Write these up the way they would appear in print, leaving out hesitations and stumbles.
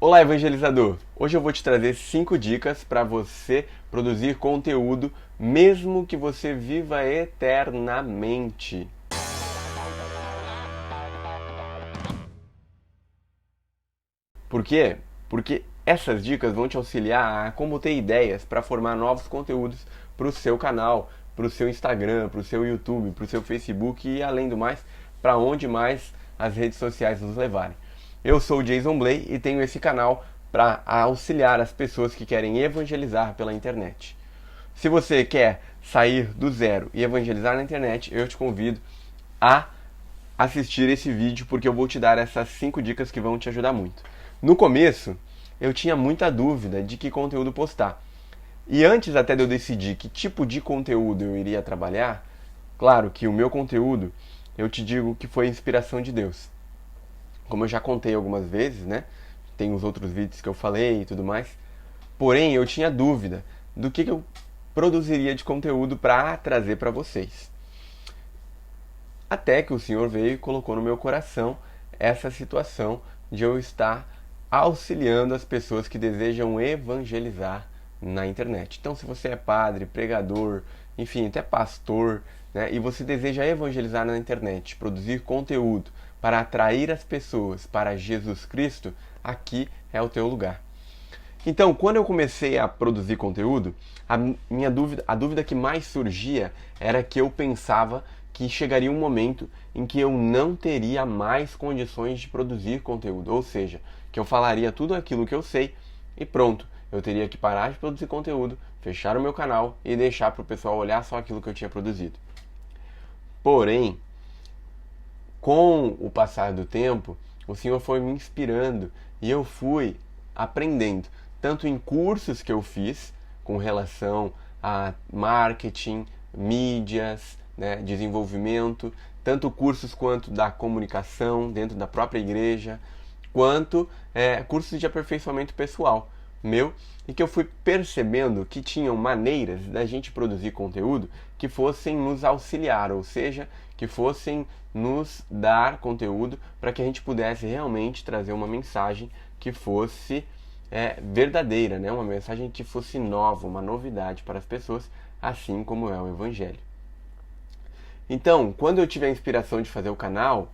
Olá, evangelizador! Hoje eu vou te trazer 5 dicas para você produzir conteúdo mesmo que você viva eternamente. Por quê? Porque essas dicas vão te auxiliar a como ter ideias para formar novos conteúdos para o seu canal, para o seu Instagram, para o seu YouTube, para o seu Facebook e, além do mais, para onde mais as redes sociais nos levarem. Eu sou o Jason Blay e tenho esse canal para auxiliar as pessoas que querem evangelizar pela internet. Se você quer sair do zero e evangelizar na internet, eu te convido a assistir esse vídeo porque eu vou te dar essas 5 dicas que vão te ajudar muito. No começo, eu tinha muita dúvida de que conteúdo postar. E antes até de eu decidir que tipo de conteúdo eu iria trabalhar, claro que o meu conteúdo, eu te digo que foi inspiração de Deus. Como eu já contei algumas vezes, né? Tem os outros vídeos que eu falei e tudo mais. Porém, eu tinha dúvida do que eu produziria de conteúdo para trazer para vocês. Até que o Senhor veio e colocou no meu coração essa situação de eu estar auxiliando as pessoas que desejam evangelizar na internet. Então, se você é padre, pregador, enfim, até pastor, né, e você deseja evangelizar na internet, produzir conteúdo para atrair as pessoas para Jesus Cristo, aqui é o teu lugar. Então, quando eu comecei a produzir conteúdo, a dúvida que mais surgia era que eu pensava que chegaria um momento em que eu não teria mais condições de produzir conteúdo, ou seja, que eu falaria tudo aquilo que eu sei e pronto, eu teria que parar de produzir conteúdo, fechar o meu canal e deixar para o pessoal olhar só aquilo que eu tinha produzido. Porém, com o passar do tempo, o Senhor foi me inspirando e eu fui aprendendo, tanto em cursos que eu fiz com relação a marketing, mídias, né, desenvolvimento, tanto cursos quanto da comunicação dentro da própria igreja, quanto cursos de aperfeiçoamento pessoal meu, e que eu fui percebendo que tinham maneiras da gente produzir conteúdo que fossem nos auxiliar, ou seja, que fossem nos dar conteúdo para que a gente pudesse realmente trazer uma mensagem que fosse verdadeira, né? Uma mensagem que fosse nova, uma novidade para as pessoas, assim como é o Evangelho. Então, quando eu tive a inspiração de fazer o canal,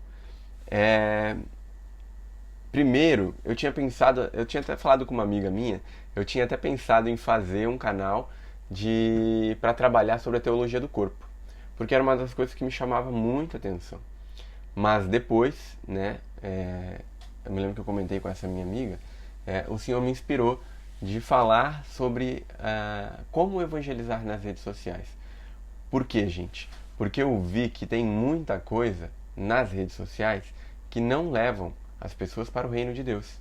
primeiro, eu tinha até falado com uma amiga minha, eu tinha até pensado em fazer um canal para trabalhar sobre a teologia do corpo, porque era uma das coisas que me chamava muita atenção. Mas depois, né, eu me lembro que eu comentei com essa minha amiga, o Senhor me inspirou de falar sobre como evangelizar nas redes sociais. Por quê, gente? Porque eu vi que tem muita coisa nas redes sociais que não levam as pessoas para o reino de Deus.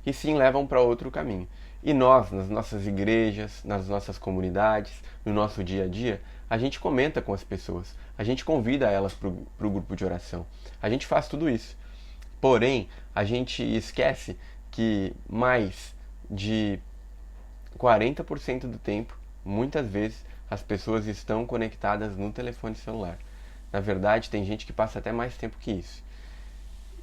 E sim levam para outro caminho. E nós, nas nossas igrejas, nas nossas comunidades, no nosso dia a dia, a gente comenta com as pessoas, a gente convida elas para o grupo de oração, a gente faz tudo isso. Porém, a gente esquece que mais de 40% do tempo, muitas vezes, as pessoas estão conectadas no telefone celular. Na verdade, tem gente que passa até mais tempo que isso.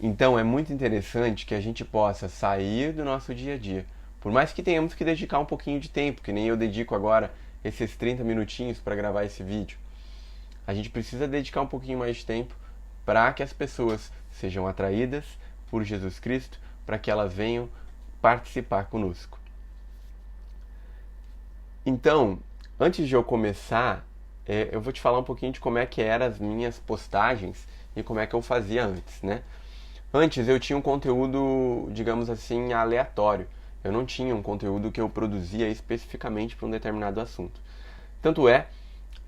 Então é muito interessante que a gente possa sair do nosso dia a dia. Por mais que tenhamos que dedicar um pouquinho de tempo, que nem eu dedico agora esses 30 minutinhos para gravar esse vídeo. A gente precisa dedicar um pouquinho mais de tempo para que as pessoas sejam atraídas por Jesus Cristo, para que elas venham participar conosco. Então, antes de eu começar, eu vou te falar um pouquinho de como é que eram as minhas postagens e como é que eu fazia antes, né? Antes eu tinha um conteúdo, digamos assim, aleatório. Eu não tinha um conteúdo que eu produzia especificamente para um determinado assunto. Tanto é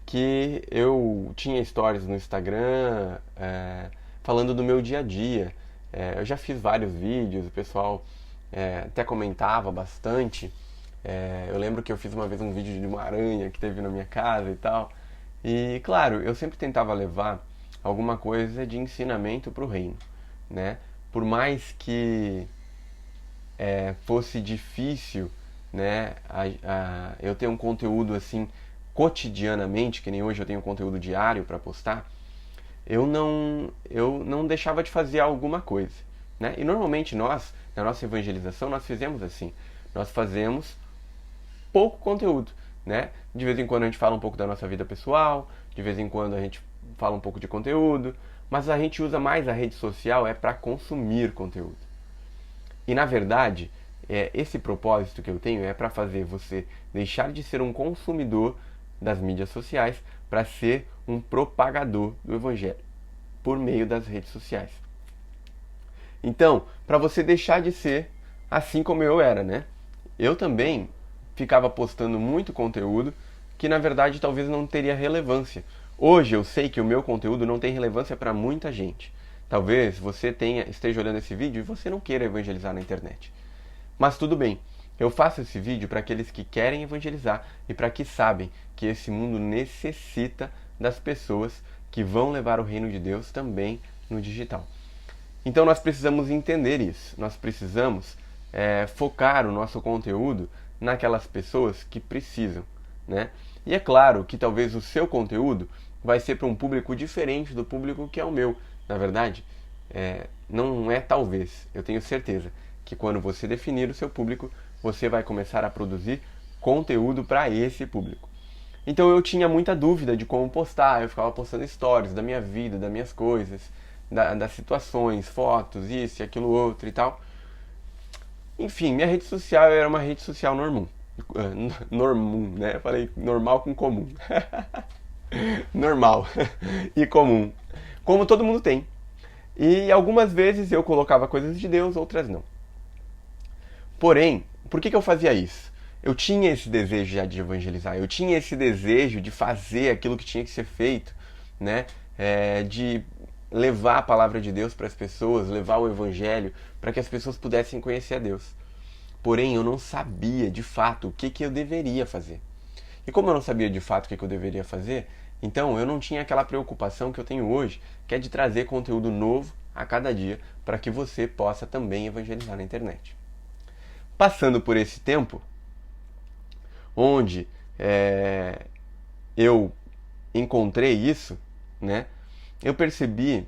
que eu tinha stories no Instagram falando do meu dia a dia. Eu já fiz vários vídeos, o pessoal até comentava bastante. Eu lembro que eu fiz uma vez um vídeo de uma aranha que teve na minha casa e tal. E claro, eu sempre tentava levar alguma coisa de ensinamento para o reino, né? Por mais que fosse difícil, né, eu ter um conteúdo assim cotidianamente, que nem hoje eu tenho conteúdo diário para postar, eu não deixava de fazer alguma coisa, né? E normalmente nós, na nossa evangelização, nós fizemos assim. Nós fazemos pouco conteúdo, né? De vez em quando a gente fala um pouco da nossa vida pessoal, de vez em quando a gente fala um pouco de conteúdo, mas a gente usa mais a rede social para consumir conteúdo. E na verdade, esse propósito que eu tenho é para fazer você deixar de ser um consumidor das mídias sociais para ser um propagador do evangelho por meio das redes sociais. Então, para você deixar de ser assim como eu era, né? Eu também ficava postando muito conteúdo que na verdade talvez não teria relevância. Hoje eu sei que o meu conteúdo não tem relevância para muita gente. Talvez você esteja olhando esse vídeo e você não queira evangelizar na internet. Mas tudo bem, eu faço esse vídeo para aqueles que querem evangelizar e para que sabem que esse mundo necessita das pessoas que vão levar o reino de Deus também no digital. Então nós precisamos entender isso, nós precisamos focar o nosso conteúdo naquelas pessoas que precisam, né? E é claro que talvez o seu conteúdo vai ser para um público diferente do público que é o meu. Na verdade, não é talvez, eu tenho certeza que quando você definir o seu público, você vai começar a produzir conteúdo para esse público. Então eu tinha muita dúvida de como postar, eu ficava postando stories da minha vida, das minhas coisas, das situações, fotos, isso e aquilo outro e tal. Enfim, minha rede social era uma rede social normal, né? Eu falei normal com comum. Normal e comum, como todo mundo tem. E algumas vezes eu colocava coisas de Deus, outras não. Porém, por que eu fazia isso? Eu tinha esse desejo já de evangelizar, eu tinha esse desejo de fazer aquilo que tinha que ser feito, né? De levar a palavra de Deus para as pessoas, levar o evangelho, para que as pessoas pudessem conhecer a Deus. Porém, eu não sabia de fato o que eu deveria fazer. E como eu não sabia de fato o que eu deveria fazer, então eu não tinha aquela preocupação que eu tenho hoje, que é de trazer conteúdo novo a cada dia, para que você possa também evangelizar na internet. Passando por esse tempo, onde eu encontrei isso, né, eu percebi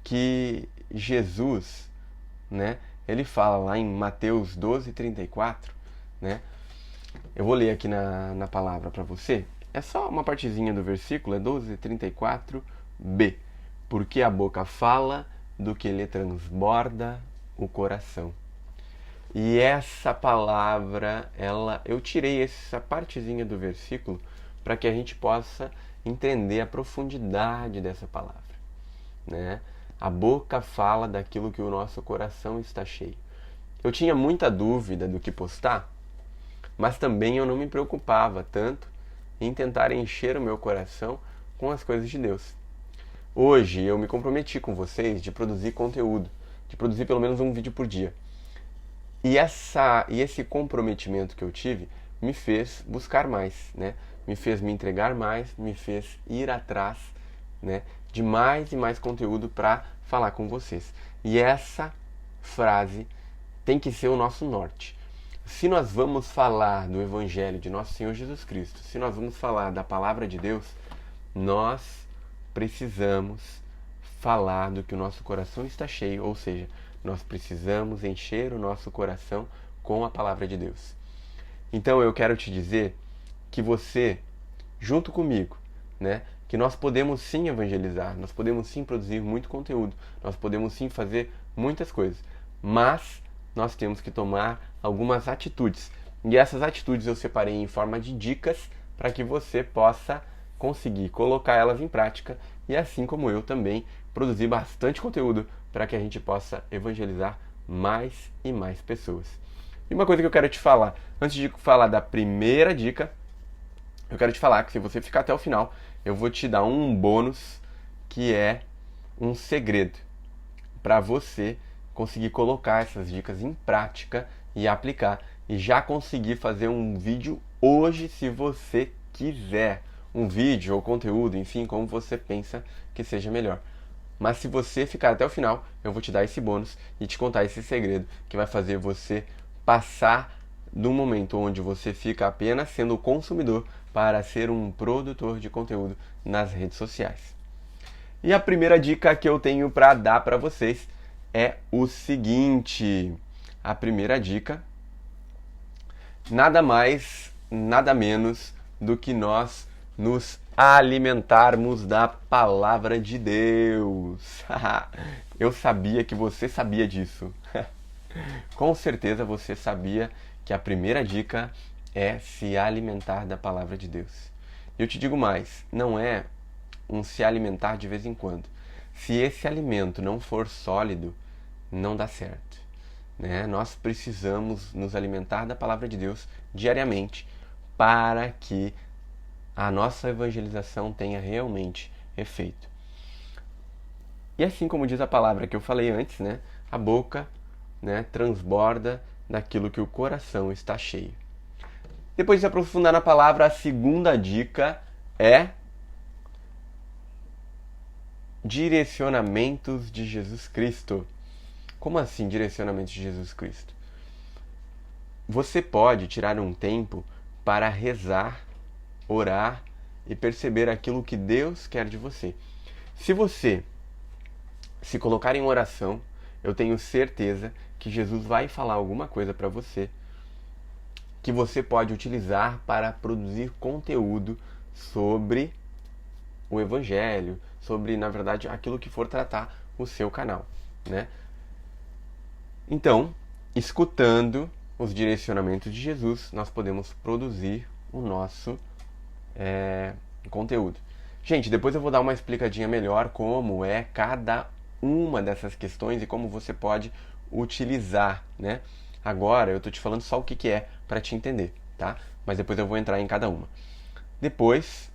que Jesus, né, ele fala lá em Mateus 12:34, né, eu vou ler aqui na palavra para você, é só uma partezinha do versículo, é 12:34b, porque a boca fala do que lhe transborda o coração. E essa palavra, eu tirei essa partezinha do versículo para que a gente possa entender a profundidade dessa palavra, né? A boca fala daquilo que o nosso coração está cheio. Eu tinha muita dúvida do que postar, mas também eu não me preocupava tanto em tentar encher o meu coração com as coisas de Deus. Hoje eu me comprometi com vocês de produzir conteúdo, de produzir pelo menos um vídeo por dia. E esse comprometimento que eu tive me fez buscar mais, né? Me fez me entregar mais, me fez ir atrás, né, de mais e mais conteúdo para falar com vocês. E essa frase tem que ser o nosso norte. Se nós vamos falar do Evangelho de nosso Senhor Jesus Cristo, se nós vamos falar da Palavra de Deus, nós precisamos falar do que o nosso coração está cheio, ou seja, nós precisamos encher o nosso coração com a Palavra de Deus. Então eu quero te dizer que você, junto comigo, né, que nós podemos sim evangelizar, nós podemos sim produzir muito conteúdo, nós podemos sim fazer muitas coisas, mas nós temos que tomar algumas atitudes. E essas atitudes eu separei em forma de dicas para que você possa conseguir colocar elas em prática e, assim como eu também, produzir bastante conteúdo para que a gente possa evangelizar mais e mais pessoas. E uma coisa que eu quero te falar, antes de falar da primeira dica, eu quero te falar que se você ficar até o final, eu vou te dar um bônus que é um segredo para você conseguir colocar essas dicas em prática e aplicar e já conseguir fazer um vídeo hoje se você quiser. Um vídeo ou conteúdo, enfim, como você pensa que seja melhor. Mas se você ficar até o final, eu vou te dar esse bônus e te contar esse segredo que vai fazer você passar do momento onde você fica apenas sendo consumidor para ser um produtor de conteúdo nas redes sociais. E a primeira dica que eu tenho para dar para vocês é o seguinte. A primeira dica, nada mais, nada menos do que nós nos alimentarmos da palavra de Deus. Eu sabia que você sabia disso. Com certeza você sabia que a primeira dica é se alimentar da palavra de Deus. Eu te digo mais, não é um se alimentar de vez em quando. Se esse alimento não for sólido, não dá certo, né? Nós precisamos nos alimentar da palavra de Deus diariamente para que a nossa evangelização tenha realmente efeito. E assim como diz a palavra que eu falei antes, né? A boca, né, transborda daquilo que o coração está cheio. Depois de se aprofundar na palavra, a segunda dica é direcionamentos de Jesus Cristo. Como assim direcionamentos de Jesus Cristo? Você pode tirar um tempo para rezar, orar e perceber aquilo que Deus quer de você. Se você se colocar em oração, eu tenho certeza que Jesus vai falar alguma coisa para você que você pode utilizar para produzir conteúdo sobre o Evangelho, sobre, na verdade, aquilo que for tratar o seu canal, né? Então, escutando os direcionamentos de Jesus, nós podemos produzir o nosso conteúdo. Gente, depois eu vou dar uma explicadinha melhor como é cada uma dessas questões e como você pode utilizar, né? Agora eu tô te falando só o que é para te entender, tá? Mas depois eu vou entrar em cada uma. Depois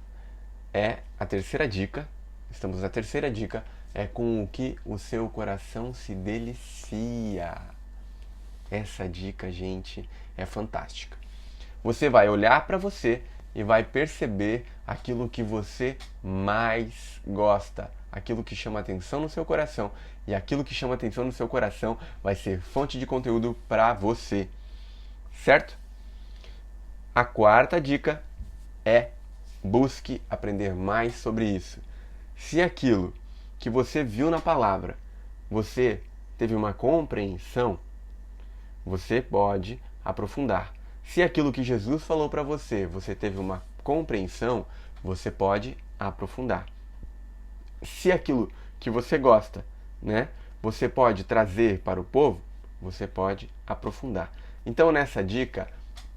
é a terceira dica. Estamos na terceira dica, é com o que o seu coração se delicia. Essa dica, gente, é fantástica. Você vai olhar para você e vai perceber aquilo que você mais gosta, aquilo que chama atenção no seu coração. E aquilo que chama atenção no seu coração vai ser fonte de conteúdo para você. Certo? A quarta dica é busque aprender mais sobre isso. Se aquilo que você viu na palavra, você teve uma compreensão, você pode aprofundar. Se aquilo que Jesus falou para você, você teve uma compreensão, você pode aprofundar. Se aquilo que você gosta, né, você pode trazer para o povo, você pode aprofundar. Então, nessa dica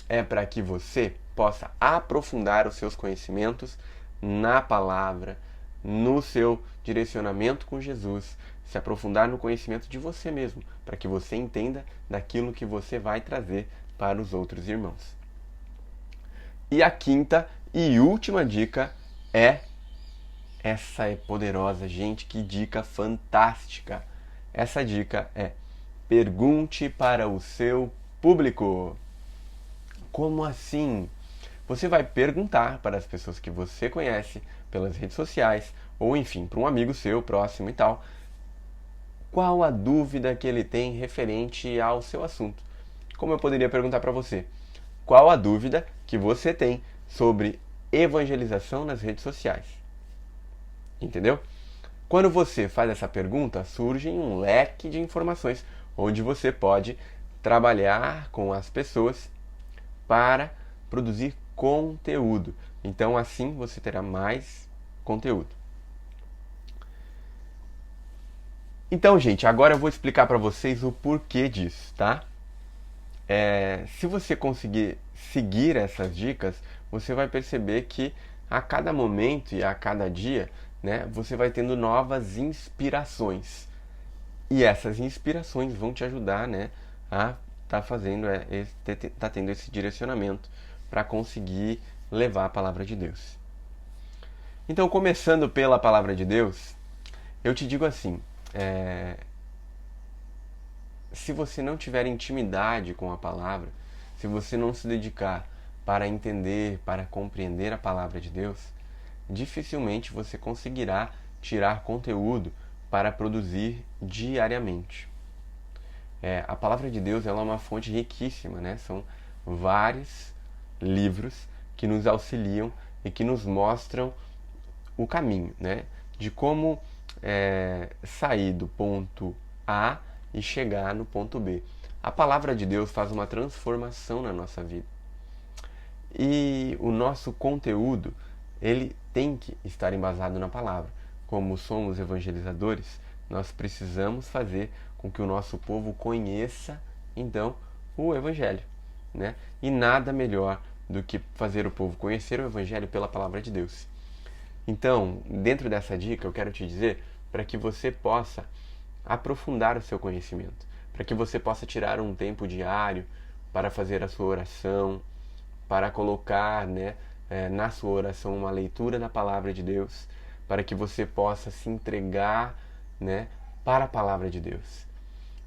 é para que você possa aprofundar os seus conhecimentos na palavra, no seu direcionamento com Jesus, se aprofundar no conhecimento de você mesmo, para que você entenda daquilo que você vai trazer para os outros irmãos. E a quinta e última dica é essa é poderosa, gente, que dica fantástica. Essa dica é: pergunte para o seu público. Como assim? Você vai perguntar para as pessoas que você conhece pelas redes sociais, ou enfim, para um amigo seu, próximo e tal, qual a dúvida que ele tem referente ao seu assunto. Como eu poderia perguntar para você? Qual a dúvida que você tem sobre evangelização nas redes sociais? Entendeu? Quando você faz essa pergunta, surge um leque de informações onde você pode trabalhar com as pessoas para produzir conteúdo. Então, assim você terá mais conteúdo. Então, gente, agora eu vou explicar para vocês o porquê disso, tá? Se você conseguir seguir essas dicas, você vai perceber que a cada momento e a cada dia, né, você vai tendo novas inspirações. E essas inspirações vão te ajudar, né, a tá tendo esse direcionamento para conseguir levar a palavra de Deus. Então, começando pela palavra de Deus, eu te digo assim, se você não tiver intimidade com a palavra, se você não se dedicar para entender, para compreender a palavra de Deus, dificilmente você conseguirá tirar conteúdo para produzir diariamente. A palavra de Deus ela é uma fonte riquíssima, né? São vários livros que nos auxiliam e que nos mostram o caminho, né? De como sair do ponto A e chegar no ponto B. A palavra de Deus faz uma transformação na nossa vida. E o nosso conteúdo, ele tem que estar embasado na palavra. Como somos evangelizadores, nós precisamos fazer com que o nosso povo conheça, então, o Evangelho, né? E nada melhor do que fazer o povo conhecer o Evangelho pela palavra de Deus. Então, dentro dessa dica, eu quero te dizer para que você possa aprofundar o seu conhecimento, para que você possa tirar um tempo diário para fazer a sua oração, para colocar, né, na sua oração uma leitura da palavra de Deus, para que você possa se entregar, né, para a palavra de Deus.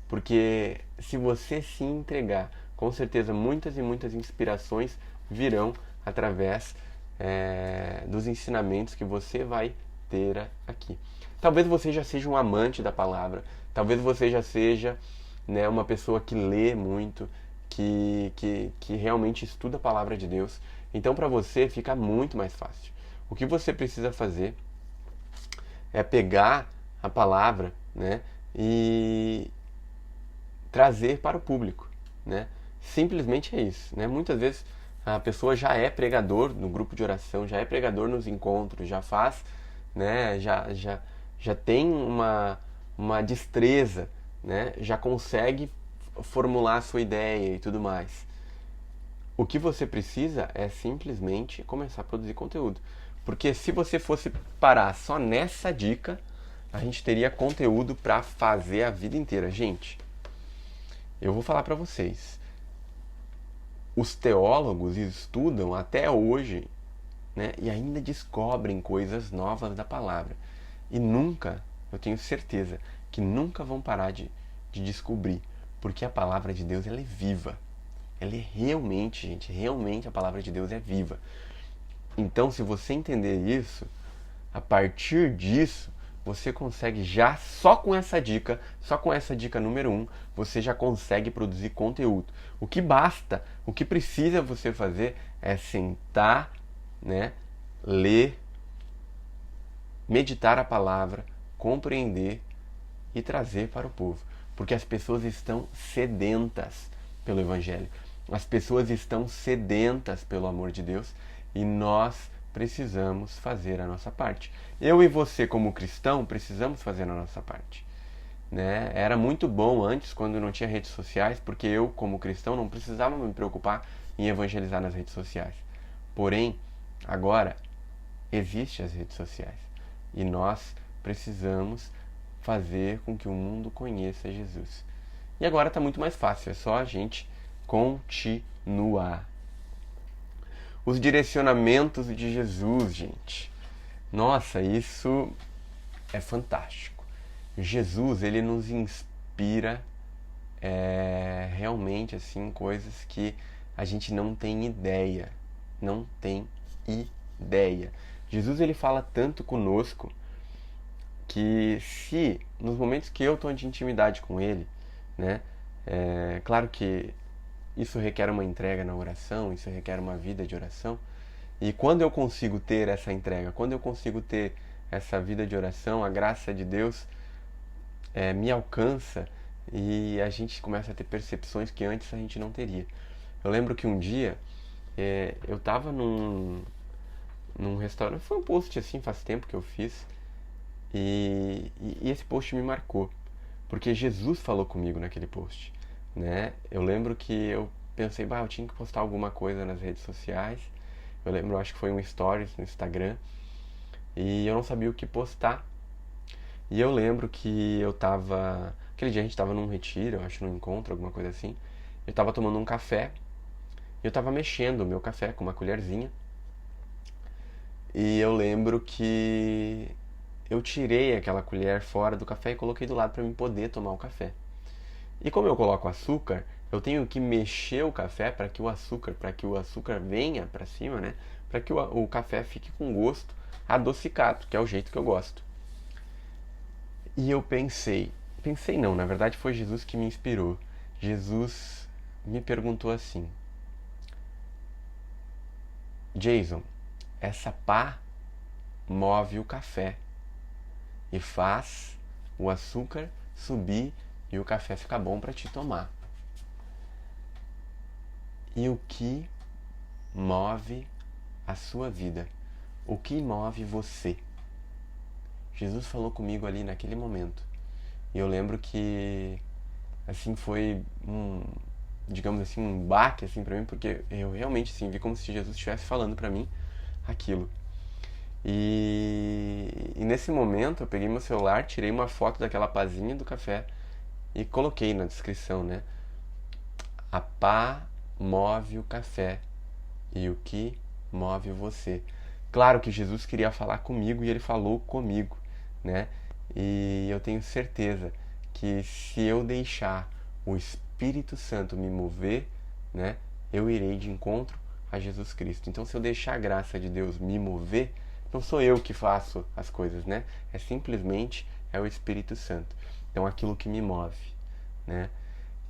Porque se você se entregar, com certeza muitas e muitas inspirações virão através dos ensinamentos que você vai ter aqui. Talvez você já seja um amante da palavra, talvez você já seja, né, uma pessoa que lê muito, que realmente estuda a palavra de Deus. Então para você fica muito mais fácil. O que você precisa fazer é pegar a palavra, né, e trazer para o público, né? Simplesmente é isso, né? Muitas vezes a pessoa já é pregador no grupo de oração, já é pregador nos encontros, já faz, né? Já tem uma destreza, né? Já consegue formular a sua ideia e tudo mais. O que você precisa é simplesmente começar a produzir conteúdo. Porque se você fosse parar só nessa dica, a gente teria conteúdo para fazer a vida inteira. Gente, eu vou falar para vocês. Os teólogos estudam até hoje, né, e ainda descobrem coisas novas da palavra. E nunca, eu tenho certeza, que nunca vão parar de descobrir. Porque a palavra de Deus, ela é viva. Ela é realmente, gente, realmente a palavra de Deus é viva. Então, se você entender isso, a partir disso, você consegue já, só com essa dica número 1, você já consegue produzir conteúdo. O que basta, o que precisa você fazer é sentar, né, ler, meditar a palavra, compreender e trazer para o povo. Porque as pessoas estão sedentas pelo Evangelho. As pessoas estão sedentas pelo amor de Deus e nós precisamos fazer a nossa parte. Eu e você, como cristão, precisamos fazer a nossa parte, né? Era muito bom antes, quando não tinha redes sociais, porque eu, como cristão, não precisava me preocupar em evangelizar nas redes sociais. Porém, agora, existem as redes sociais e nós precisamos fazer com que o mundo conheça Jesus. E agora está muito mais fácil, é só a gente continuar. Os direcionamentos de Jesus, gente. Nossa, isso é fantástico. Jesus, ele nos inspira realmente assim coisas que a gente não tem ideia. Não tem ideia. Jesus, ele fala tanto conosco que se nos momentos que eu estou de intimidade com ele, né? Claro que isso requer uma entrega na oração, isso requer uma vida de oração. E quando eu consigo ter essa entrega, quando eu consigo ter essa vida de oração, a graça de Deus me alcança e a gente começa a ter percepções que antes a gente não teria. Eu lembro que um dia eu estava num restaurante, foi um post assim, faz tempo que eu fiz, e esse post me marcou, porque Jesus falou comigo naquele post, né? Eu lembro que eu pensei, eu tinha que postar alguma coisa nas redes sociais. Eu lembro, acho que foi um stories no Instagram, e eu não sabia o que postar. E eu lembro que aquele dia a gente tava num retiro, eu acho, num encontro, alguma coisa assim. Eu tava tomando um café, e eu tava mexendo o meu café com uma colherzinha. E eu lembro que eu tirei aquela colher fora do café e coloquei do lado para mim poder tomar o café. E como eu coloco açúcar, eu tenho que mexer o café para que o açúcar venha para cima, né? Para que o café fique com gosto adocicado, que é o jeito que eu gosto. E eu pensei não, na verdade foi Jesus que me inspirou. Jesus me perguntou assim: Jason, essa pá move o café e faz o açúcar subir e o café fica bom para te tomar. E o que move a sua vida? O que move você? Jesus falou comigo ali naquele momento. E eu lembro que assim foi digamos assim, um baque assim para mim, porque eu realmente assim, vi como se Jesus estivesse falando para mim aquilo. E nesse momento eu peguei meu celular, tirei uma foto daquela pazinha do café e coloquei na descrição, né? A pá move o café e o que move você. Claro que Jesus queria falar comigo e ele falou comigo, né? E eu tenho certeza que se eu deixar o Espírito Santo me mover, né, eu irei de encontro a Jesus Cristo. Então, se eu deixar a graça de Deus me mover, não sou eu que faço as coisas, né? É simplesmente o Espírito Santo. Então, aquilo que me move, né?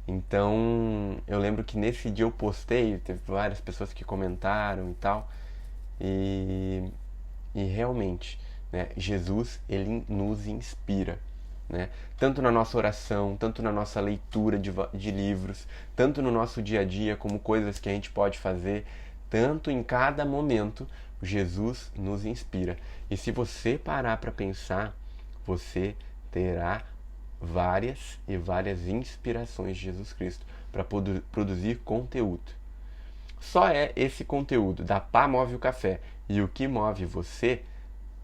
Então, eu lembro que nesse dia eu postei, teve várias pessoas que comentaram e tal, e realmente, né, Jesus, ele nos inspira, né? Tanto na nossa oração, tanto na nossa leitura de livros, tanto no nosso dia a dia, como coisas que a gente pode fazer, tanto em cada momento, Jesus nos inspira. E se você parar para pensar, você terá várias e várias inspirações de Jesus Cristo para produzir conteúdo. Só é esse conteúdo da pá move o café e o que move você.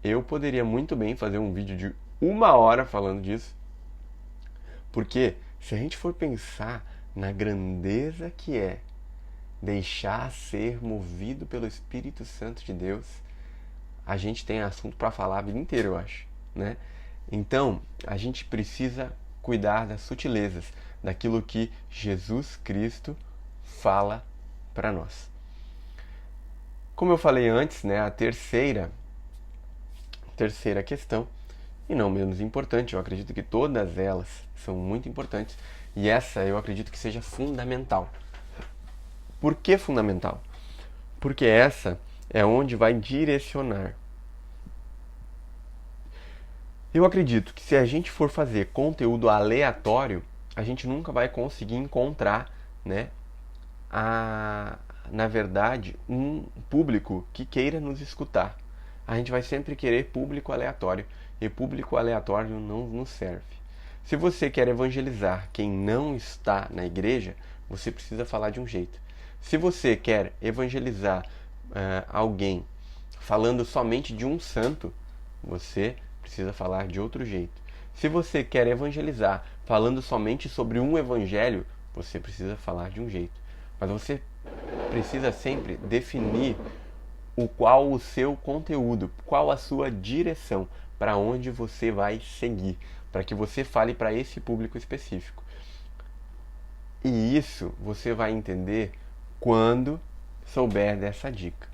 Eu poderia muito bem fazer um vídeo de 1 hora falando disso, porque se a gente for pensar na grandeza que é deixar ser movido pelo Espírito Santo de Deus, a gente tem assunto para falar a vida inteira, eu acho, né? Então, a gente precisa cuidar das sutilezas, daquilo que Jesus Cristo fala para nós. Como eu falei antes, né, a terceira questão, e não menos importante, eu acredito que todas elas são muito importantes, e essa eu acredito que seja fundamental. Por que fundamental? Porque essa é onde vai direcionar. Eu acredito que se a gente for fazer conteúdo aleatório, a gente nunca vai conseguir encontrar, né, na verdade, um público que queira nos escutar. A gente vai sempre querer público aleatório, e público aleatório não nos serve. Se você quer evangelizar quem não está na igreja, você precisa falar de um jeito. Se você quer evangelizar alguém falando somente de um santo, você precisa falar de outro jeito. Se você quer evangelizar falando somente sobre um evangelho, você precisa falar de um jeito. Mas você precisa sempre definir qual o seu conteúdo, qual a sua direção, para onde você vai seguir, para que você fale para esse público específico. E isso você vai entender quando souber dessa dica.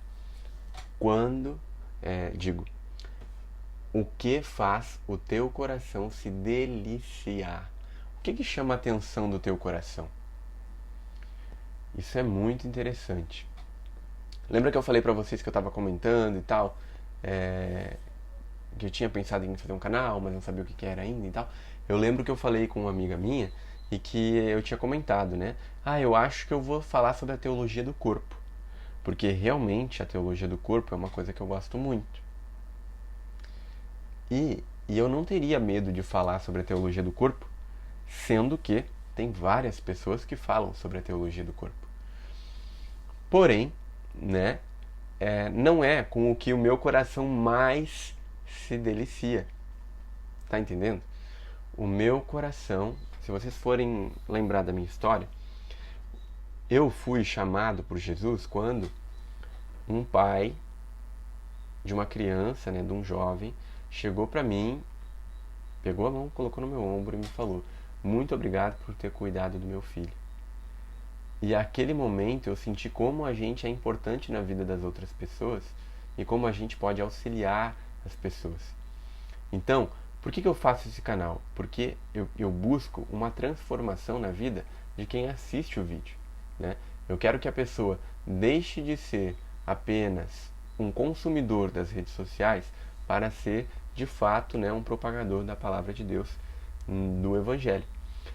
O que faz o teu coração se deliciar? O que chama a atenção do teu coração? Isso é muito interessante. Lembra que eu falei pra vocês que eu estava comentando e tal, que eu tinha pensado em fazer um canal, mas não sabia o que era ainda e tal? Eu lembro que eu falei com uma amiga minha e que eu tinha comentado, né? Eu acho que eu vou falar sobre a teologia do corpo, porque realmente a teologia do corpo é uma coisa que eu gosto muito. E eu não teria medo de falar sobre a teologia do corpo, sendo que tem várias pessoas que falam sobre a teologia do corpo. Porém, né, não é com o que o meu coração mais se delicia. Tá entendendo? O meu coração, se vocês forem lembrar da minha história, eu fui chamado por Jesus quando um pai de uma criança, né, de um jovem, chegou para mim, pegou a mão, colocou no meu ombro e me falou: muito obrigado por ter cuidado do meu filho. E naquele momento eu senti como a gente é importante na vida das outras pessoas e como a gente pode auxiliar as pessoas. Então, por que eu faço esse canal? Porque eu busco uma transformação na vida de quem assiste o vídeo, né? Eu quero que a pessoa deixe de ser apenas um consumidor das redes sociais para ser, de fato, né, um propagador da palavra de Deus, do Evangelho.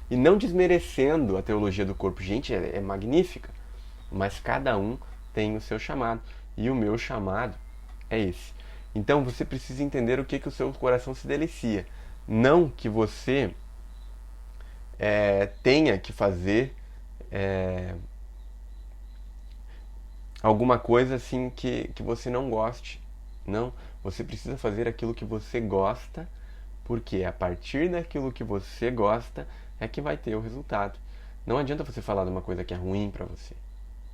E não desmerecendo a teologia do corpo. Gente, é magnífica. Mas cada um tem o seu chamado. E o meu chamado é esse. Então você precisa entender o que o seu coração se delicia. Não que você tenha que fazer alguma coisa assim que você não goste. Não, você precisa fazer aquilo que você gosta, porque a partir daquilo que você gosta é que vai ter o resultado. Não adianta você falar de uma coisa que é ruim para você,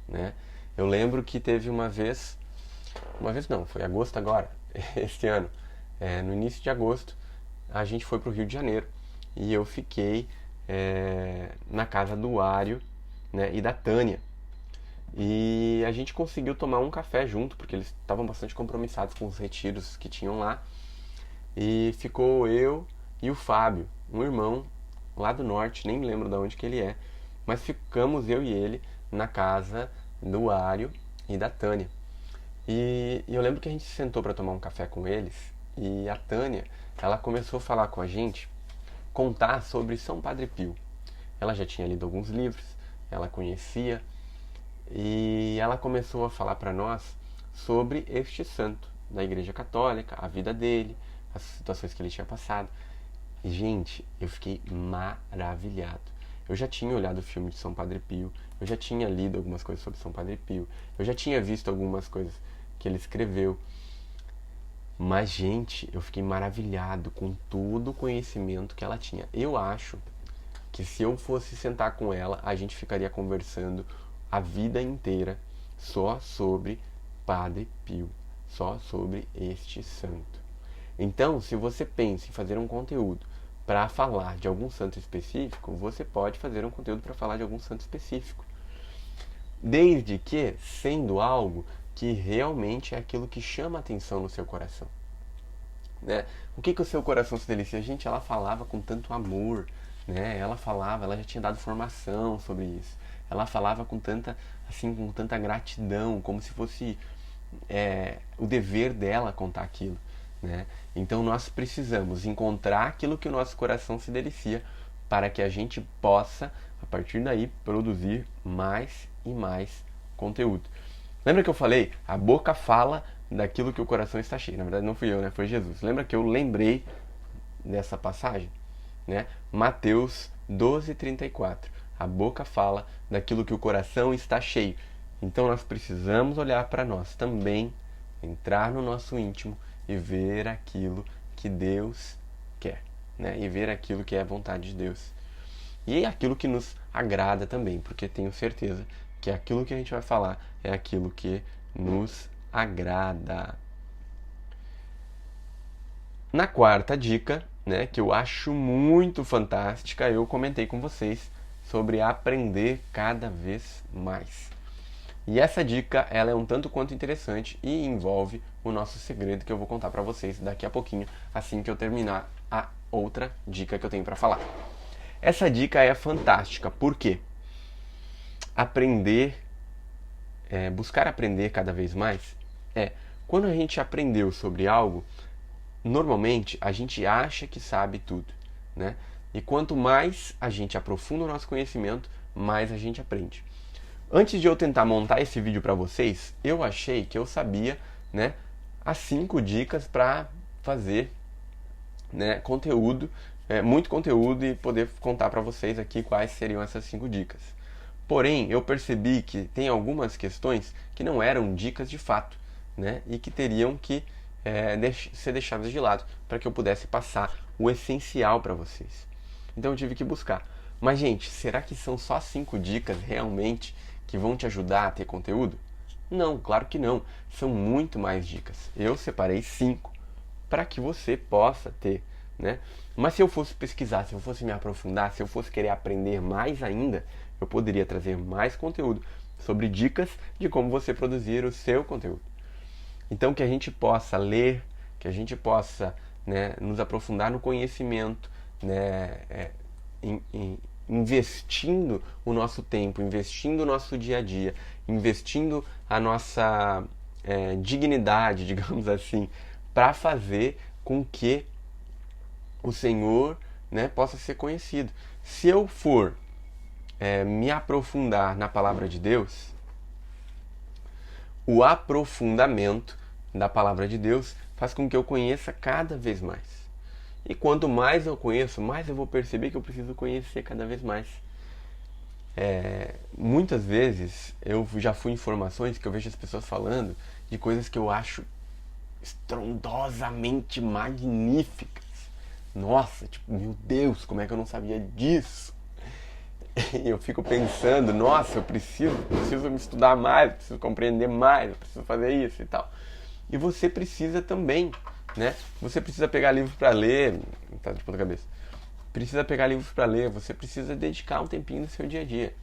né? Eu lembro que teve uma vez não, foi agosto agora, este ano, no início de agosto, a gente foi para o Rio de Janeiro e eu fiquei na casa do Ário, né, e da Tânia. E a gente conseguiu tomar um café junto, porque eles estavam bastante compromissados com os retiros que tinham lá. E ficou eu e o Fábio, um irmão lá do norte, nem lembro de onde que ele é, mas ficamos eu e ele na casa do Ário e da Tânia. E eu lembro que a gente se sentou para tomar um café com eles e a Tânia, ela começou a falar com a gente, contar sobre São Padre Pio. Ela já tinha lido alguns livros, ela conhecia e ela começou a falar para nós sobre este santo da Igreja Católica, a vida dele, as situações que ele tinha passado. E, gente, eu fiquei maravilhado. Eu já tinha olhado o filme de São Padre Pio, eu já tinha lido algumas coisas sobre São Padre Pio, eu já tinha visto algumas coisas que ele escreveu. Mas, gente, eu fiquei maravilhado com todo o conhecimento que ela tinha. Eu acho que se eu fosse sentar com ela, a gente ficaria conversando a vida inteira só sobre Padre Pio, só sobre este santo. Então, se você pensa em fazer um conteúdo para falar de algum santo específico, você pode fazer um conteúdo para falar de algum santo específico. Desde que sendo algo que realmente é aquilo que chama a atenção no seu coração. Né? O que o seu coração se delicia? Gente, ela falava com tanto amor, né? Ela já tinha dado formação sobre isso. Ela falava com tanta gratidão, como se fosse o dever dela contar aquilo. Né? Então nós precisamos encontrar aquilo que o nosso coração se delicia para que a gente possa, a partir daí, produzir mais e mais conteúdo. Lembra que eu falei? A boca fala daquilo que o coração está cheio. Na verdade não fui eu, né? Foi Jesus. Lembra que eu lembrei dessa passagem? Né? Mateus 12:34. A boca fala daquilo que o coração está cheio. Então nós precisamos olhar para nós também, entrar no nosso íntimo e ver aquilo que Deus quer, né? E ver aquilo que é a vontade de Deus. E aquilo que nos agrada também, porque tenho certeza que aquilo que a gente vai falar é aquilo que nos agrada. Na quarta dica, né, que eu acho muito fantástica, eu comentei com vocês sobre aprender cada vez mais. E essa dica, ela é um tanto quanto interessante e envolve o nosso segredo que eu vou contar para vocês daqui a pouquinho, assim que eu terminar a outra dica que eu tenho para falar. Essa dica é fantástica, por quê? Buscar aprender cada vez mais, quando a gente aprendeu sobre algo, normalmente a gente acha que sabe tudo, né? E quanto mais a gente aprofunda o nosso conhecimento, mais a gente aprende. Antes de eu tentar montar esse vídeo para vocês, eu achei que eu sabia, né, as 5 dicas para fazer, né, conteúdo, muito conteúdo e poder contar para vocês aqui quais seriam essas 5 dicas. Porém, eu percebi que tem algumas questões que não eram dicas de fato, né, e que teriam que ser deixadas de lado para que eu pudesse passar o essencial para vocês. Então eu tive que buscar. Mas, gente, será que são só 5 dicas realmente que vão te ajudar a ter conteúdo? Não, claro que não. São muito mais dicas. Eu separei 5 para que você possa ter, né? Mas se eu fosse pesquisar, se eu fosse me aprofundar, se eu fosse querer aprender mais ainda, eu poderia trazer mais conteúdo sobre dicas de como você produzir o seu conteúdo. Então, que a gente possa ler, que a gente possa, né, nos aprofundar no conhecimento, né, investindo o nosso tempo, investindo o nosso dia a dia, investindo a nossa dignidade, digamos assim, para fazer com que o Senhor, né, possa ser conhecido. Se eu for me aprofundar na palavra de Deus, o aprofundamento da palavra de Deus faz com que eu conheça cada vez mais. E quanto mais eu conheço, mais eu vou perceber que eu preciso conhecer cada vez mais. Muitas vezes eu já fui em formações que eu vejo as pessoas falando de coisas que eu acho estrondosamente magníficas. Nossa, tipo, meu Deus, como é que eu não sabia disso? E eu fico pensando, nossa, eu preciso me estudar mais, preciso compreender mais, eu preciso fazer isso e tal. E você precisa também, né? Você precisa pegar livros para ler, tá de ponta cabeça. Precisa pegar livros para ler, você precisa dedicar um tempinho no seu dia a dia.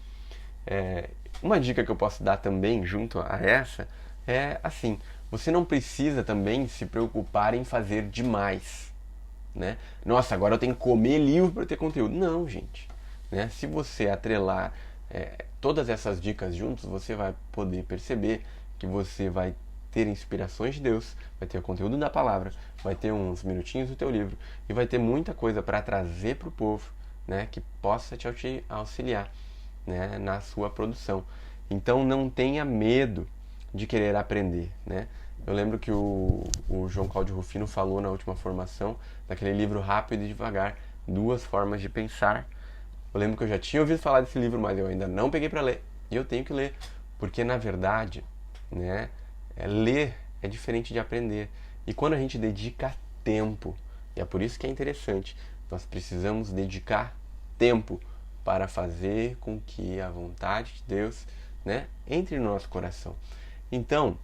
Uma dica que eu posso dar também junto a essa é assim, você não precisa também se preocupar em fazer demais, né? Nossa, agora eu tenho que comer livro para ter conteúdo. Não, gente. Né? Se você atrelar todas essas dicas juntos, você vai poder perceber que você vai ter inspirações de Deus, vai ter o conteúdo da palavra, vai ter uns minutinhos do teu livro e vai ter muita coisa para trazer para o povo, né, que possa te auxiliar, né, na sua produção. Então não tenha medo de querer aprender, né? Eu lembro que o João Cláudio Rufino falou na última formação daquele livro Rápido e Devagar, Duas Formas de Pensar. Eu lembro que eu já tinha ouvido falar desse livro, mas eu ainda não peguei para ler. E eu tenho que ler, porque na verdade, né, ler é diferente de aprender. E quando a gente dedica tempo, e é por isso que é interessante, nós precisamos dedicar tempo para fazer com que a vontade de Deus, né, entre no nosso coração. Então,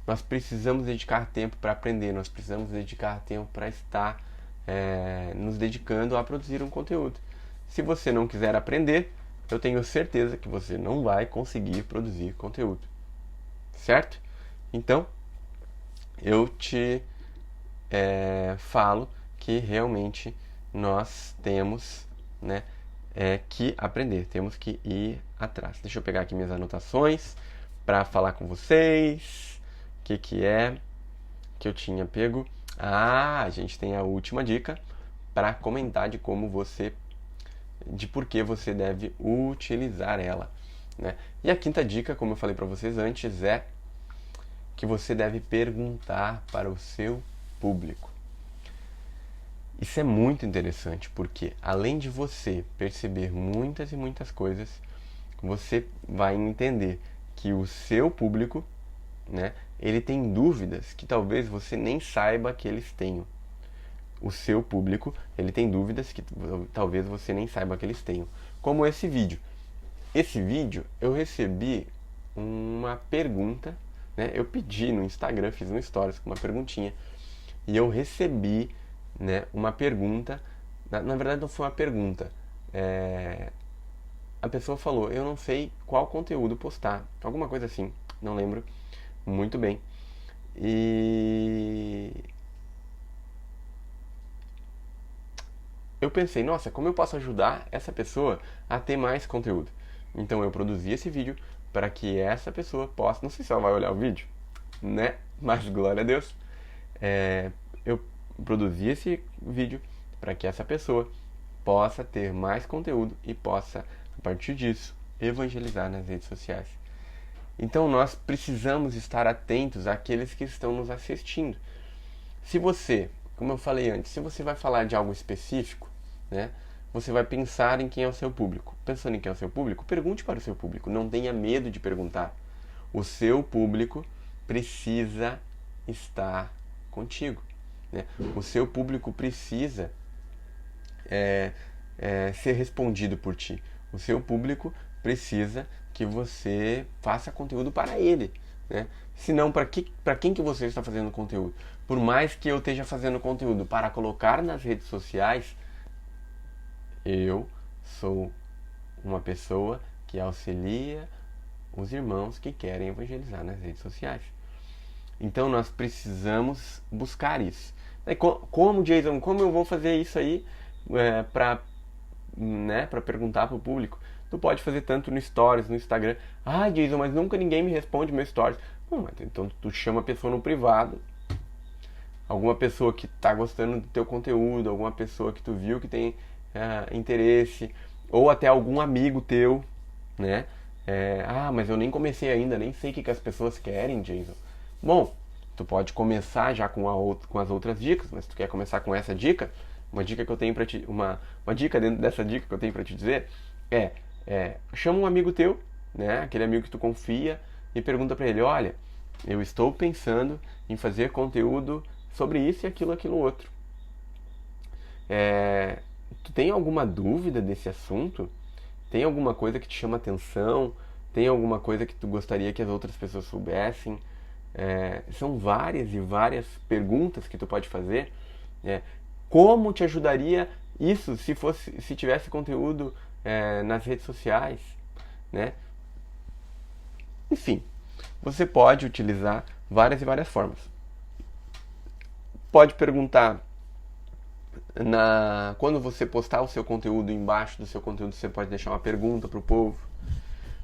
nós precisamos dedicar tempo para aprender, nós precisamos dedicar tempo para estar nos dedicando a produzir um conteúdo. Se você não quiser aprender, eu tenho certeza que você não vai conseguir produzir conteúdo. Certo? Então, eu te falo que realmente nós temos, né, que aprender, temos que ir atrás. Deixa eu pegar aqui minhas anotações para falar com vocês. O que é que eu tinha pego? A gente tem a última dica para comentar de por que você deve utilizar ela, né? E a quinta dica, como eu falei para vocês antes, é que você deve perguntar para o seu público. Isso é muito interessante, porque além de você perceber muitas e muitas coisas, você vai entender que o seu público, né, ele tem dúvidas que talvez você nem saiba que eles tenham. O seu público, ele tem dúvidas que talvez você nem saiba que eles tenham. Como esse vídeo. Esse vídeo eu recebi uma pergunta, né? Eu pedi no Instagram, fiz um stories com uma perguntinha. E eu recebi, né, uma pergunta. Na verdade não foi uma pergunta. A pessoa falou, eu não sei qual conteúdo postar. Alguma coisa assim, não lembro muito bem. E eu pensei, nossa, como eu posso ajudar essa pessoa a ter mais conteúdo? Então eu produzi esse vídeo para que essa pessoa possa, não sei se ela vai olhar o vídeo, né? Mas glória a Deus. Eu produzi esse vídeo para que essa pessoa possa ter mais conteúdo e possa, a partir disso, evangelizar nas redes sociais. Então nós precisamos estar atentos àqueles que estão nos assistindo. Se você, como eu falei antes, se você vai falar de algo específico, né, você vai pensar em quem é o seu público. Pensando em quem é o seu público, pergunte para o seu público. Não tenha medo de perguntar. O seu público precisa estar contigo, né? O seu público precisa ser respondido por ti. O seu público precisa que você faça conteúdo para ele, né? Senão, para quem que você está fazendo conteúdo? Por mais que eu esteja fazendo conteúdo para colocar nas redes sociais, eu sou uma pessoa que auxilia os irmãos que querem evangelizar nas redes sociais. Então nós precisamos buscar isso. Como, Jason, como eu vou fazer isso aí para perguntar para o público? Tu pode fazer tanto no Stories, no Instagram. Ah, Jason, mas nunca ninguém me responde meus Stories. Então tu chama a pessoa no privado. Alguma pessoa que está gostando do teu conteúdo, alguma pessoa que tu viu que tem interesse, ou até algum amigo teu, né? Mas eu nem comecei ainda, nem sei o que as pessoas querem, Jason. Bom, tu pode começar já com as outras dicas, mas tu quer começar com essa dica? Uma dica que eu tenho para te, uma dica dentro dessa dica que eu tenho para te dizer chama um amigo teu, né? Aquele amigo que tu confia e pergunta para ele, olha, eu estou pensando em fazer conteúdo sobre isso e aquilo outro. Tu tem alguma dúvida desse assunto? Tem alguma coisa que te chama atenção? Tem alguma coisa que tu gostaria que as outras pessoas soubessem? São várias e várias perguntas que tu pode fazer. Como te ajudaria isso se tivesse conteúdo nas redes sociais, né? Enfim, você pode utilizar várias e várias formas. Pode perguntar quando você postar o seu conteúdo, embaixo do seu conteúdo você pode deixar uma pergunta para o povo.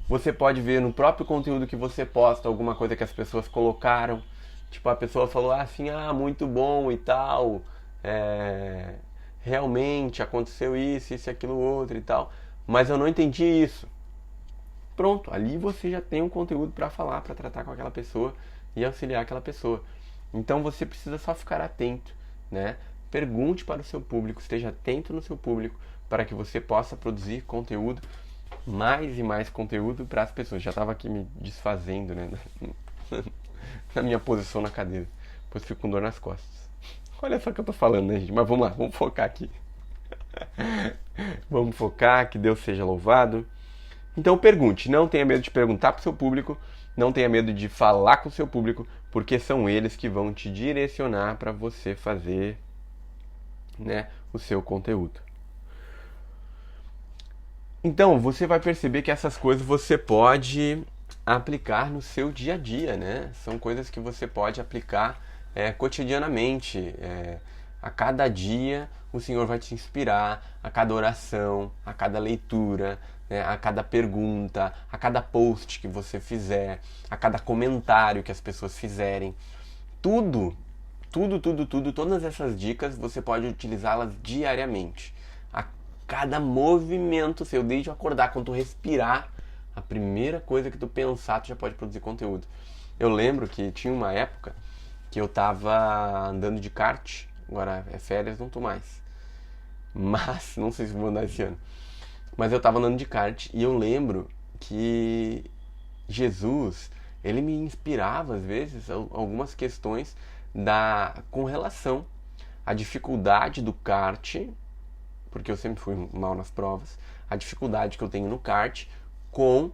Você pode ver no próprio conteúdo que você posta alguma coisa que as pessoas colocaram. Tipo, a pessoa falou assim, muito bom e tal, realmente aconteceu isso e aquilo outro e tal, mas eu não entendi isso. Pronto, ali você já tem um conteúdo para falar, para tratar com aquela pessoa e auxiliar aquela pessoa. Então você precisa só ficar atento, né? Pergunte para o seu público, esteja atento no seu público para que você possa produzir conteúdo, mais e mais conteúdo para as pessoas. Já estava aqui me desfazendo, né? Na minha posição na cadeira. Depois fico com dor nas costas. Olha só o que eu tô falando, né, gente? Mas vamos lá, vamos focar aqui. Vamos focar, que Deus seja louvado. Então pergunte, não tenha medo de perguntar para o seu público, não tenha medo de falar com o seu público, porque são eles que vão te direcionar para você fazer, né, o seu conteúdo. Então, você vai perceber que essas coisas você pode aplicar no seu dia a dia, né? São coisas que você pode aplicar cotidianamente. A cada dia o Senhor vai te inspirar, a cada oração, a cada leitura, né? A cada pergunta, a cada post que você fizer, a cada comentário que as pessoas fizerem. Tudo, todas essas dicas você pode utilizá-las diariamente. A cada movimento seu, desde acordar, quando tu respirar, a primeira coisa que tu pensar, tu já pode produzir conteúdo. Eu lembro que tinha uma época que eu tava andando de kart, agora é férias, não tô mais. Mas, não sei se vou andar esse ano. Mas eu tava andando de kart e eu lembro que Jesus, ele me inspirava às vezes algumas questões com relação à dificuldade do kart, porque eu sempre fui mal nas provas, a dificuldade que eu tenho no kart com,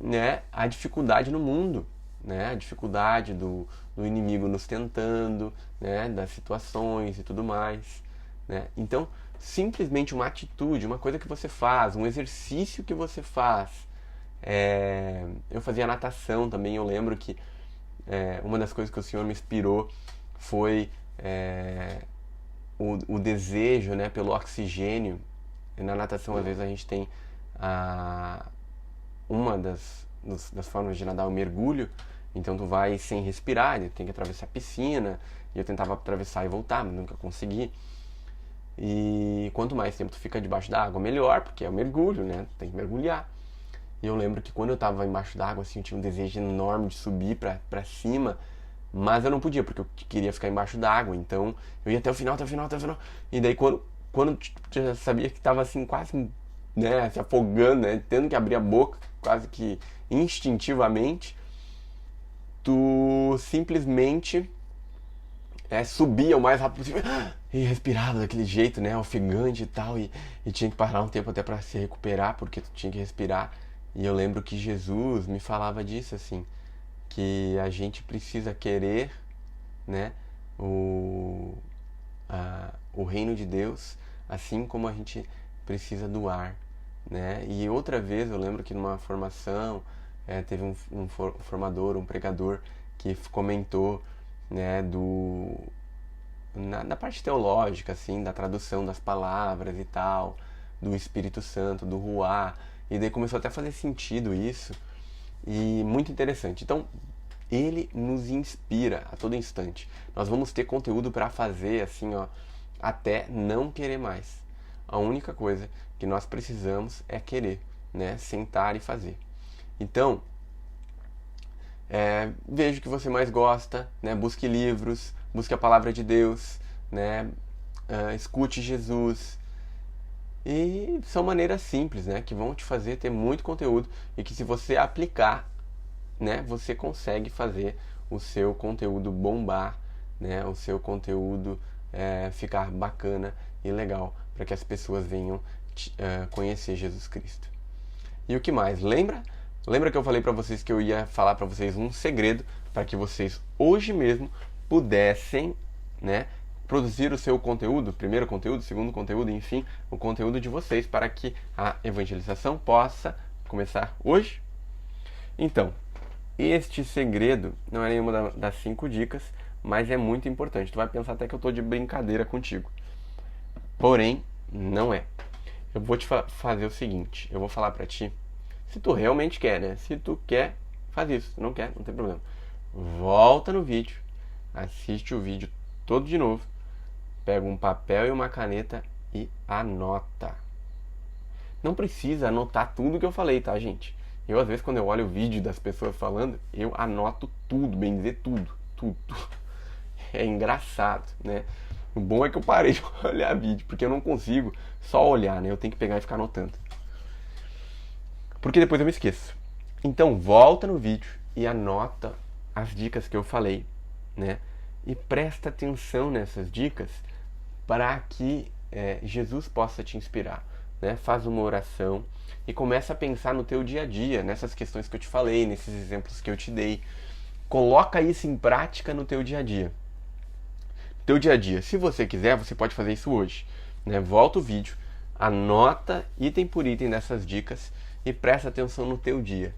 né, a dificuldade no mundo, né, a dificuldade do inimigo nos tentando, né, das situações e tudo mais, né? Então, simplesmente uma atitude, uma coisa que você faz, um exercício que você faz. Eu fazia natação também, eu lembro que uma das coisas que o Senhor me inspirou foi o desejo, né, pelo oxigênio. Na natação, às vezes, a gente tem uma das formas de nadar, o mergulho. Então tu vai sem respirar, tem que atravessar a piscina, e eu tentava atravessar e voltar, mas nunca consegui. E quanto mais tempo tu fica debaixo da água, melhor, porque é o mergulho, né? Tem que mergulhar. E eu lembro que quando eu tava embaixo da água, assim, eu tinha um desejo enorme de subir pra cima, mas eu não podia, porque eu queria ficar embaixo da água. Então eu ia até o final. E daí quando eu já sabia que tava assim, quase, né, se afogando, né, tendo que abrir a boca, quase que instintivamente, tu simplesmente subia o mais rápido possível e respirava daquele jeito, né, ofegante e tal, e tinha que parar um tempo até para se recuperar, porque tu tinha que respirar. E eu lembro que Jesus me falava disso, assim, que a gente precisa querer, né, o reino de Deus, assim como a gente precisa doar, né? E outra vez eu lembro que numa formação teve um formador, um pregador que comentou, né, na parte teológica, assim, da tradução das palavras e tal, do Espírito Santo, do Ruá, e daí começou até a fazer sentido isso, e muito interessante. Então, ele nos inspira a todo instante. Nós vamos ter conteúdo para fazer, assim, ó, até não querer mais. A única coisa que nós precisamos é querer, né? Sentar e fazer. Então, veja o que você mais gosta, né? Busque livros, busque a palavra de Deus, né? Escute Jesus. E são maneiras simples, né? Que vão te fazer ter muito conteúdo e que, se você aplicar, né? Você consegue fazer o seu conteúdo bombar, né? O seu conteúdo ficar bacana e legal para que as pessoas venham conhecer Jesus Cristo. E o que mais? Lembra que eu falei para vocês que eu ia falar para vocês um segredo para que vocês hoje mesmo pudessem, né, produzir o seu conteúdo, primeiro conteúdo, segundo conteúdo, enfim, o conteúdo de vocês, para que a evangelização possa começar hoje? Então, este segredo não é nenhuma das 5 dicas, mas é muito importante. Tu vai pensar até que eu estou de brincadeira contigo. Porém, não é. Eu vou te fazer o seguinte, eu vou falar para ti, se tu realmente quer, né? Se tu quer, faz isso. Se não quer, não tem problema. Volta no vídeo, assiste o vídeo todo de novo, pega um papel e uma caneta e anota. Não precisa anotar tudo que eu falei, tá, gente? Eu, às vezes, quando eu olho o vídeo das pessoas falando, eu anoto tudo, bem dizer tudo. É engraçado, né? O bom é que eu parei de olhar vídeo, porque eu não consigo só olhar, né? Eu tenho que pegar e ficar anotando. Porque depois eu me esqueço. Então, volta no vídeo e anota as dicas que eu falei, né? E presta atenção nessas dicas para que Jesus possa te inspirar, né? Faz uma oração e começa a pensar no teu dia a dia, nessas questões que eu te falei, nesses exemplos que eu te dei. Coloca isso em prática no teu dia a dia. Teu dia a dia. Se você quiser, você pode fazer isso hoje, né? Volta o vídeo, anota item por item dessas dicas e presta atenção no teu dia.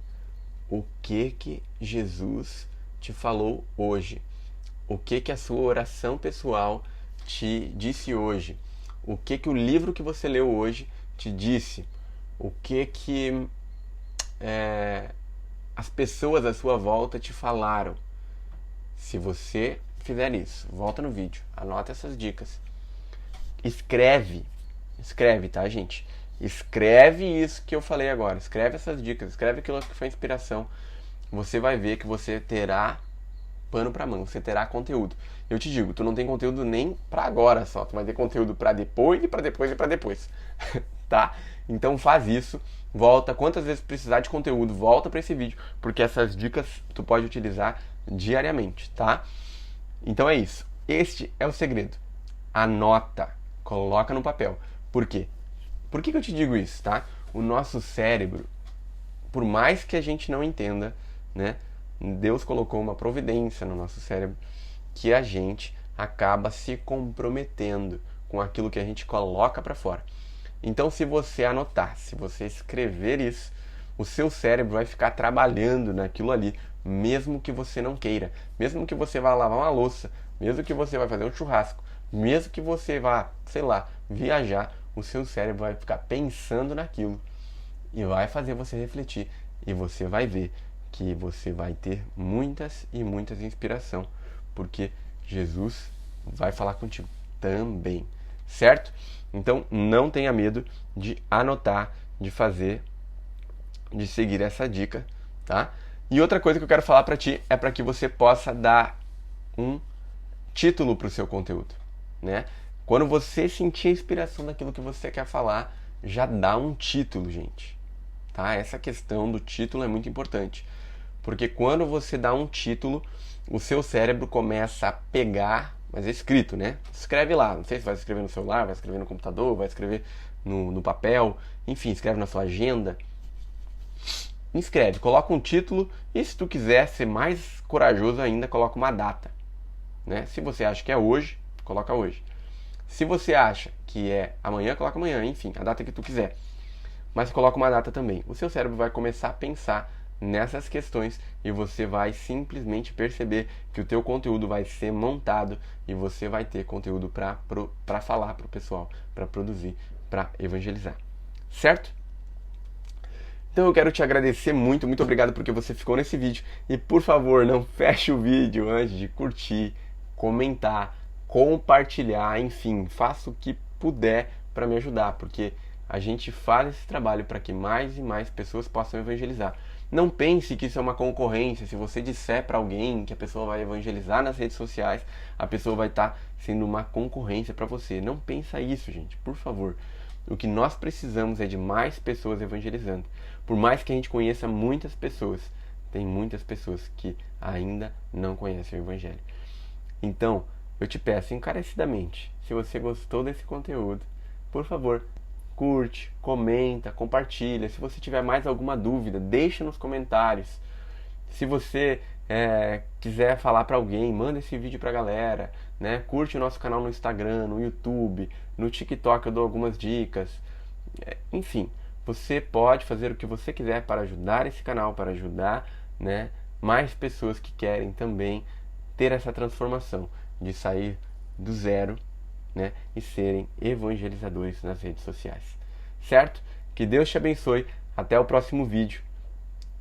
O que Jesus te falou hoje? O que a sua oração pessoal te disse hoje? O que o livro que você leu hoje te disse? O que as pessoas à sua volta te falaram? Se você fizer isso, volta no vídeo, anota essas dicas. Escreve, tá, gente? Escreve isso que eu falei agora, escreve essas dicas, escreve aquilo que foi inspiração. Você vai ver que você terá pano pra mão, você terá conteúdo. Eu te digo, tu não tem conteúdo nem pra agora só, tu vai ter conteúdo pra depois e pra depois e pra depois, tá? Então faz isso, volta, quantas vezes precisar de conteúdo, volta pra esse vídeo, porque essas dicas tu pode utilizar diariamente, tá? Então é isso, este é o segredo. Anota, coloca no papel. Por quê? Por que eu te digo isso, tá? O nosso cérebro, por mais que a gente não entenda, né? Deus colocou uma providência no nosso cérebro que a gente acaba se comprometendo com aquilo que a gente coloca para fora. Então, se você anotar, se você escrever isso, o seu cérebro vai ficar trabalhando naquilo ali, mesmo que você não queira, mesmo que você vá lavar uma louça, mesmo que você vá fazer um churrasco, mesmo que você vá, sei lá, viajar, o seu cérebro vai ficar pensando naquilo e vai fazer você refletir, e você vai ver que você vai ter muitas e muitas inspiração, porque Jesus vai falar contigo também, certo? Então não tenha medo de anotar, de fazer, de seguir essa dica, tá? E outra coisa que eu quero falar para ti é para que você possa dar um título para o seu conteúdo, né? Quando você sentir a inspiração daquilo que você quer falar, já dá um título, gente, tá? Essa questão do título é muito importante, porque quando você dá um título, o seu cérebro começa a pegar, mas é escrito, né? Escreve lá, não sei se vai escrever no celular, vai escrever no computador, vai escrever no papel, enfim, escreve na sua agenda. Escreve, coloca um título e, se tu quiser ser mais corajoso ainda, coloca uma data, né? Se você acha que é hoje, coloca hoje. Se você acha que é amanhã, coloca amanhã, enfim, a data que tu quiser. Mas coloca uma data também. O seu cérebro vai começar a pensar nessas questões e você vai simplesmente perceber que o teu conteúdo vai ser montado e você vai ter conteúdo para falar para o pessoal, para produzir, para evangelizar. Certo? Então eu quero te agradecer muito, muito obrigado porque você ficou nesse vídeo. E por favor, não feche o vídeo antes de curtir, comentar, compartilhar, enfim, faça o que puder para me ajudar, porque a gente faz esse trabalho para que mais e mais pessoas possam evangelizar. Não pense que isso é uma concorrência. Se você disser para alguém que a pessoa vai evangelizar nas redes sociais, a pessoa vai estar sendo uma concorrência para você. Não pensa isso, gente, por favor. O que nós precisamos é de mais pessoas evangelizando. Por mais que a gente conheça muitas pessoas, tem muitas pessoas que ainda não conhecem o Evangelho. Então, eu te peço encarecidamente, se você gostou desse conteúdo, por favor, curte, comenta, compartilha. Se você tiver mais alguma dúvida, deixa nos comentários. Se você quiser falar para alguém, manda esse vídeo para a galera, né? Curte o nosso canal no Instagram, no YouTube, no TikTok eu dou algumas dicas. Enfim, você pode fazer o que você quiser para ajudar esse canal, para ajudar, né, mais pessoas que querem também ter essa transformação de sair do zero, né, e serem evangelizadores nas redes sociais. Certo? Que Deus te abençoe. Até o próximo vídeo.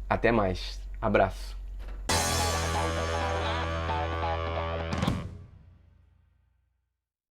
Até mais. Abraço.